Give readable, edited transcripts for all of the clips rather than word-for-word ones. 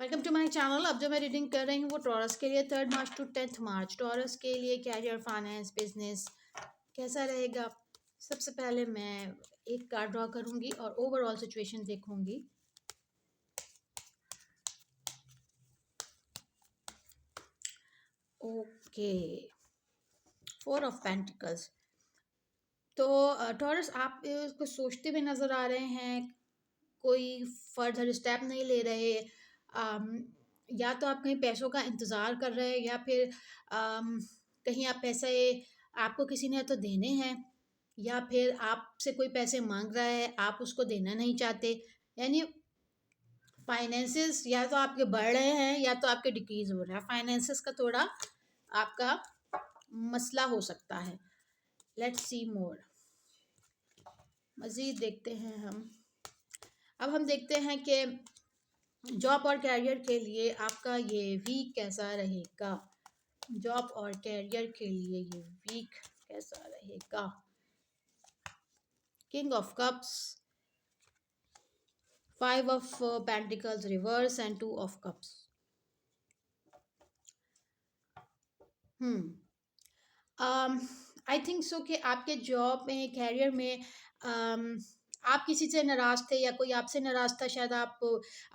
Welcome to my channel. अब जो मैं रीडिंग कर रही हूँ वो टॉरस के लिए 3 मार्च टू 10 मार्च। टॉरस के लिए कैरियर, फाइनेंस, बिजनेस कैसा रहेगा। सबसे पहले मैं एक कार्ड ड्रॉ करूँगी और ओवरऑल सिचुएशन देखूँगी। Okay, 4 of pentacles. तो टॉरस आप इसको सोचते हुए नज़र आ रहे हैं, कोई फर्दर स्टेप नहीं ले रहे। अम, या तो आप कहीं पैसों का इंतज़ार कर रहे हैं या फिर कहीं आप पैसे आपको किसी ने तो देने हैं, या फिर आपसे कोई पैसे मांग रहा है, आप उसको देना नहीं चाहते। यानी फाइनेंसेस या तो आपके बढ़ रहे हैं या तो आपके डिक्रीज हो रहे हैं। फाइनेंसेस का थोड़ा आपका मसला हो सकता है। लेट्स सी मोर, मज़ीद देखते हैं हम। अब हम देखते हैं कि जॉब और कैरियर के लिए आपका ये वीक कैसा रहेगा। जॉब और कैरियर के लिए ये वीक कैसा रहेगा। King of cups, 5 of pentacles reverse and 2 of cups. I think so कि आपके जॉब में, कैरियर में आप किसी से नाराज़ थे या कोई आपसे नाराज़ था। शायद आप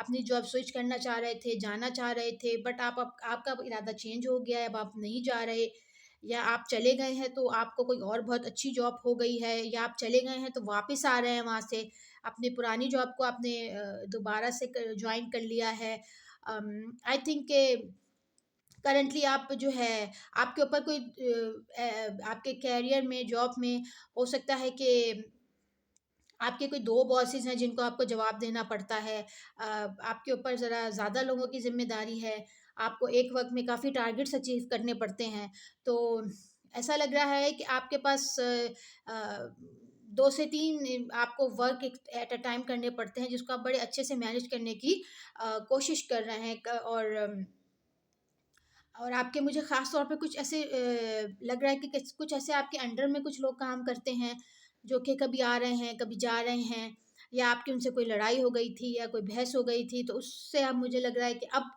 अपनी जॉब स्विच करना चाह रहे थे, जाना चाह रहे थे, बट आपका इरादा चेंज हो गया है, अब आप नहीं जा रहे। या आप चले गए हैं तो आपको कोई और बहुत अच्छी जॉब हो गई है, या आप चले गए हैं तो वापस आ रहे हैं वहाँ से। अपनी पुरानी जॉब को आपने दोबारा से ज्वाइन कर लिया है। आई थिंक करंटली आप जो है, आपके ऊपर कोई आपके कैरियर में, जॉब में हो सकता है कि आपके कोई 2 बॉसेस हैं जिनको आपको जवाब देना पड़ता है। आपके ऊपर ज़रा ज़्यादा लोगों की ज़िम्मेदारी है। आपको एक वक़्त में काफ़ी टारगेट्स अचीव करने पड़ते हैं। तो ऐसा लग रहा है कि आपके पास 2 से 3 आपको वर्क एक एट अ टाइम करने पड़ते हैं, जिसको आप बड़े अच्छे से मैनेज करने की कोशिश कर रहे हैं। और आपके, मुझे ख़ास तौर पे कुछ ऐसे लग रहा है कि कुछ ऐसे आपके अंडर में कुछ लोग काम करते हैं, जो कि कभी आ रहे हैं, कभी जा रहे हैं, या आपकी उनसे कोई लड़ाई हो गई थी या कोई बहस हो गई थी, तो उससे अब मुझे लग रहा है कि अब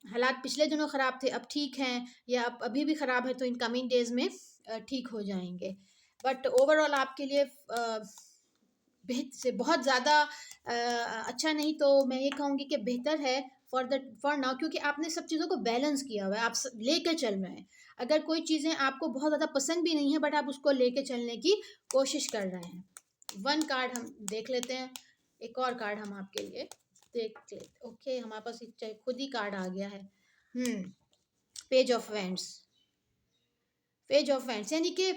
हालात पिछले दिनों ख़राब थे, अब ठीक हैं, या अब अभी भी ख़राब है तो इन कमिंग डेज़ में ठीक हो जाएँगे। बट ओवरऑल आपके लिए से बहुत ज़्यादा अच्छा नहीं तो मैं ये कहूँगी कि बेहतर है फॉर नाउ, क्योंकि आपने सब चीज़ों को बैलेंस किया हुआ है, आप लेके चल रहे हैं। अगर कोई चीज़ें आपको बहुत ज़्यादा पसंद भी नहीं है, बट आप उसको लेके चलने की कोशिश कर रहे हैं। 1 कार्ड हम देख लेते हैं, एक और कार्ड हम आपके लिए देख लेते। ओके, हमारे पास खुद ही कार्ड आ गया है। Page of vends. Page of vends यानी कि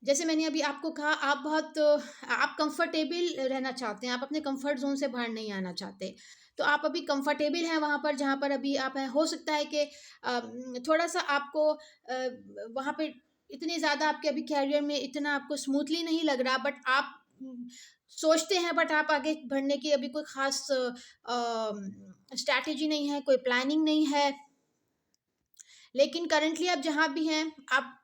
जैसे मैंने अभी आपको कहा, आप कंफर्टेबल रहना चाहते हैं, आप अपने कंफर्ट जोन से बाहर नहीं आना चाहते। तो आप अभी कंफर्टेबल हैं वहाँ पर जहाँ पर अभी आप हैं। हो सकता है कि थोड़ा सा आपको वहाँ पे इतनी ज़्यादा आपके अभी कैरियर में इतना आपको स्मूथली नहीं लग रहा, बट आप सोचते हैं, बट आप आगे बढ़ने की अभी कोई ख़ास स्ट्रैटेजी नहीं है, कोई प्लानिंग नहीं है। लेकिन करंटली आप जहाँ भी हैं, आप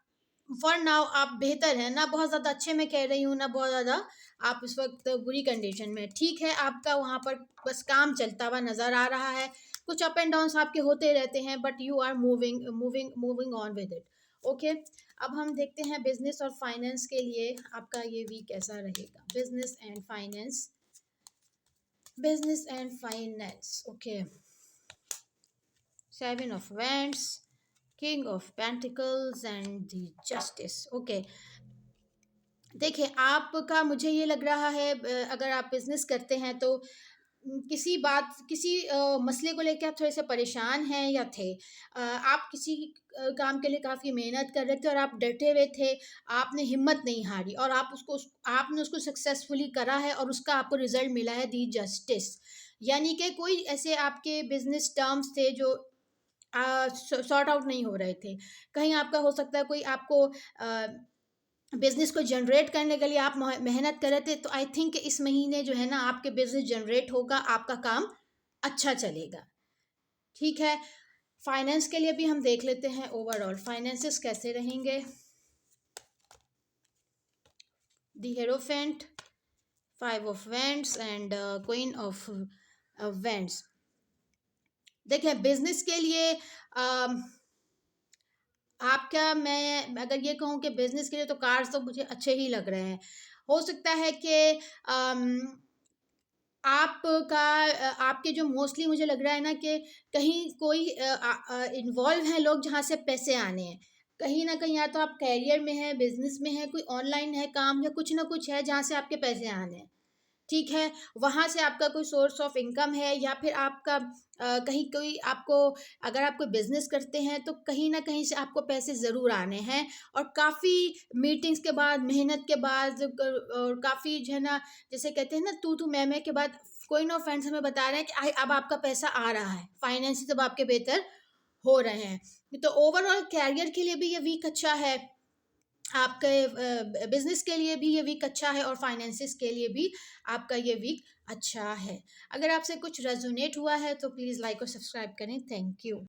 फॉर नाउ आप बेहतर हैं। ना बहुत ज़्यादा अच्छे में कह रही हूँ, ना बहुत ज़्यादा आप इस वक्त बुरी कंडीशन में। ठीक है, आपका वहाँ पर बस काम चलता हुआ नज़र आ रहा है। कुछ अप एंड डाउन्स आपके होते रहते हैं, but you are moving moving moving on with it. Okay, अब हम देखते हैं बिजनेस और फाइनेंस के लिए आपका ये वीक कैसा रहेगा। Business and finance, business and finance. Okay, 7 of Wands, King of Pentacles and the Justice। Okay, देखिए आपका मुझे ये लग रहा है, अगर आप बिजनेस करते हैं तो किसी मसले को लेकर आप थोड़े से परेशान हैं या थे। आप किसी काम के लिए काफ़ी मेहनत कर रहे थे और आप डटे हुए थे। आपने हिम्मत नहीं हारी और आपने उसको सक्सेसफुली करा है और उसका आपको रिजल्ट मिला है, दी जस्टिस। यानी कि कोई ऐसे आपके बिजनेस टर्म्स थे जो सॉर्ट आउट नहीं हो रहे थे। कहीं आपका हो सकता है कोई आपको बिज़नेस को जनरेट करने के लिए आप मेहनत कर रहे थे, तो आई थिंक इस महीने जो है ना आपके बिज़नेस जनरेट होगा, आपका काम अच्छा चलेगा। ठीक है, फाइनेंस के लिए भी हम देख लेते हैं ओवरऑल फाइनेंसेस कैसे रहेंगे। The hierophant, 5 of Wands and queen of Wands। देखें, बिज़नेस के लिए आपका मैं अगर ये कहूँ कि बिज़नेस के लिए तो कार्स तो मुझे अच्छे ही लग रहे हैं। हो सकता है कि अम, आपके जो मोस्टली मुझे लग रहा है ना कि कहीं कोई इन्वॉल्व हैं लोग जहाँ से पैसे आने हैं। कहीं न कहीं या तो आप करियर में हैं, बिज़नेस में हैं, कोई ऑनलाइन है काम या कुछ ना कुछ है जहाँ से आपके पैसे आने हैं। ठीक है, वहाँ से आपका कोई सोर्स ऑफ इनकम है या फिर आपका कहीं कोई आपको अगर आप कोई बिज़नेस करते हैं तो कहीं न कहीं से आपको पैसे ज़रूर आने हैं और काफ़ी मीटिंग्स के बाद, मेहनत के बाद और काफ़ी जो है ना जैसे कहते हैं ना तू-तू, मैं-मैं के बाद कोई ना फ्रेंड्स हमें बता रहे हैं कि अब आपका पैसा आ रहा है, फाइनेंसेस अब आपके बेहतर हो रहे हैं। तो ओवरऑल करियर के लिए भी ये वीक अच्छा है। आपके बिज़नेस के लिए भी ये वीक अच्छा है और फाइनेंसेस के लिए भी आपका ये वीक अच्छा है। अगर आपसे कुछ रेज़ोनेट हुआ है तो प्लीज़ लाइक और सब्सक्राइब करें। Thank you.